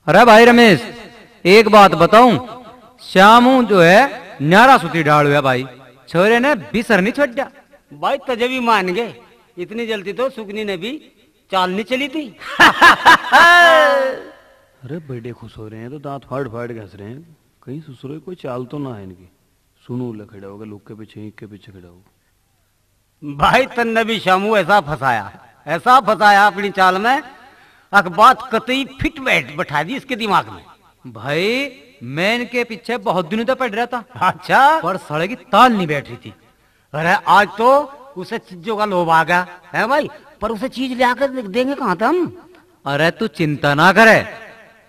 अरे भाई रमेश, एक बात बताऊं, श्यामू जो है न्यारा सुती डाल हुआ भाई, छोरे ने बिसर नहीं छोड़ा भाई। तजे भी मान गए, इतनी जल्दी तो सुगनी ने भी चाल नहीं चली थी। अरे बड़े खुश हो रहे हैं तो दांत फाड़ फाड़ के हंस रहे हैं, कहीं ससुरे कोई चाल तो ना है इनकी। सुनू ले खड़ा होगा, लोग के पीछे एक के पीछे खड़ा होगा। भाई तन्ने भी श्यामू ऐसा फंसाया अपनी चाल में, बात कतई फिट बैठा दी इसके दिमाग में। भाई मैं इनके पीछे बहुत दिनों तक पड़ रहा था। अच्छा, पर साले की ताल नहीं बैठ रही थी। अरे आज तो उसे चीजों का लोभ आ गया है भाई, पर उसे चीज ले आकर देंगे कहाँ था हम। अरे तू चिंता ना करे,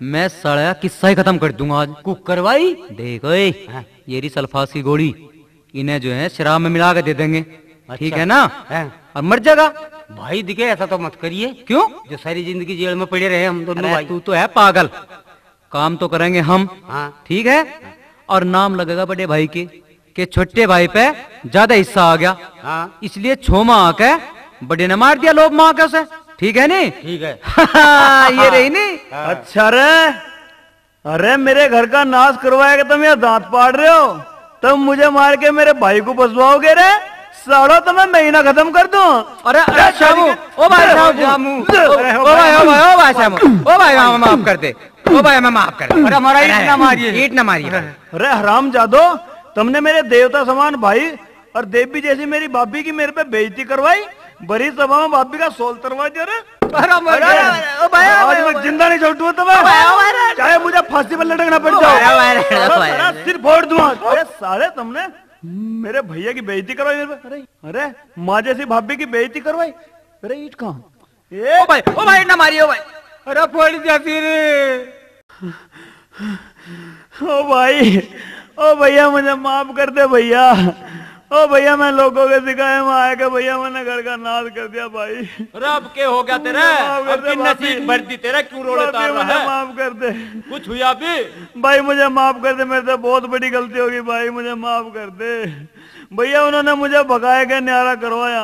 मैं साला किस्सा ही खत्म कर दूंगा आज। कुकर भाई देखो ये रही सल्फास की गोली, इन्हें जो है शराब में मिला के दे देंगे। अच्छा, ठीक है ना और मर जाएगा। भाई दिखे ऐसा तो मत करिए। क्यों? जो सारी जिंदगी जेल में पड़े रहे हम दोनों भाई। तू तो है पागल, काम तो करेंगे हम। हाँ ठीक है, और नाम लगेगा बड़े भाई के छोटे भाई पे ज्यादा हिस्सा आ गया। हाँ, इसलिए छोमा आके बड़े ने मार दिया लोभ माँ के उसे। ठीक है नी? ठीक है। ये रही नी। अच्छा रे, अरे मेरे घर का नाश करवाएगा तुम यहाँ दांत पाड़ रहे हो, तुम मुझे मार के मेरे भाई को बसवाओगे रे सालो, तो मैं महीना खत्म कर दूं। अरे श्यामू, ओ भाई श्यामू, ओ भाई श्यामू, ओ भाई माफ कर दे, ओ भाई मैं माफ कर दे। अरे हमारा ईट ना मारिए। अरे हराम जादो, तुमने मेरे देवता समान भाई और देवी जैसी मेरी भाभी की मेरे पे बेइज्जती करवाई। बड़ी सभा में भाभी का सोल तरवा दिया रे। आज मैं जिंदा नहीं छोड़ूंगा तुम्हें, चाहे मुझे फांसी पर लटकना पड़ जाए, सिर फोड़ दूंगा। अरे साले तुमने मेरे भैया की बेइज्जती करवाई मेरे पे। अरे माँ जैसी भाभी की बेइज्जती करवाई। अरे ईट कहाँ? ओ भाई ना मारिए, ओ भाई। अरे फोड़ दिया फिर। ओ भाई, ओ भैया मुझे माफ कर दे भैया। ओ भैया मैं लोगों के सिखाए में आया के भैया मैंने घर का नाश कर दिया भाई। रब के हो गया तेरा, अब की नसीब भर दी तेरा, क्यों रोने तार रहा है? माफ कर दे। कुछ हुआ भी? भाई मुझे माफ कर दे, मेरे से बहुत बड़ी गलती होगी भाई, मुझे माफ कर दे भैया। उन्होंने मुझे भगाया के न्यारा करवाया।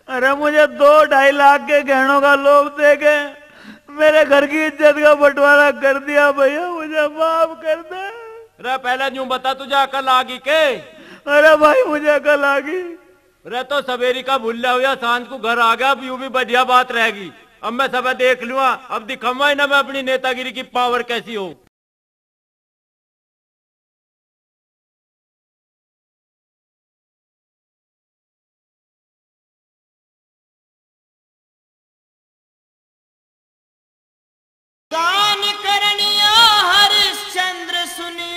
अरे मुझे 2-2.5 लाख के गहनों का लोभ दे के मेरे घर की इज्जत का बंटवारा कर दिया भैया, मुझे माफ कर दे। अरे पहले यूं बता तुझे अकल आ गई के? अरे भाई मुझे अकल आ गई। अरे तो सवेरी का भूला हुआ सांझ को घर आ गया, अब यूं भी बढ़िया बात रहेगी। अब मैं सब देख लूंगा, अब दिखाऊंगा ही ना मैं अपनी नेतागिरी की पावर कैसी हो। दान करनिया हरिश्चंद्र सुनी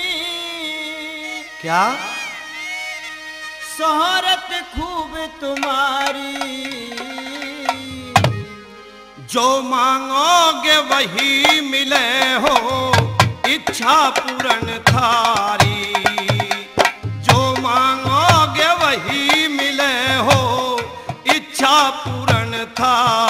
क्या? शोहरत खूब तुम्हारी, जो मांगोगे वही मिले हो, इच्छा पूर्ण थारी। जो मांगोगे वही मिले हो, इच्छा पूर्ण थारी।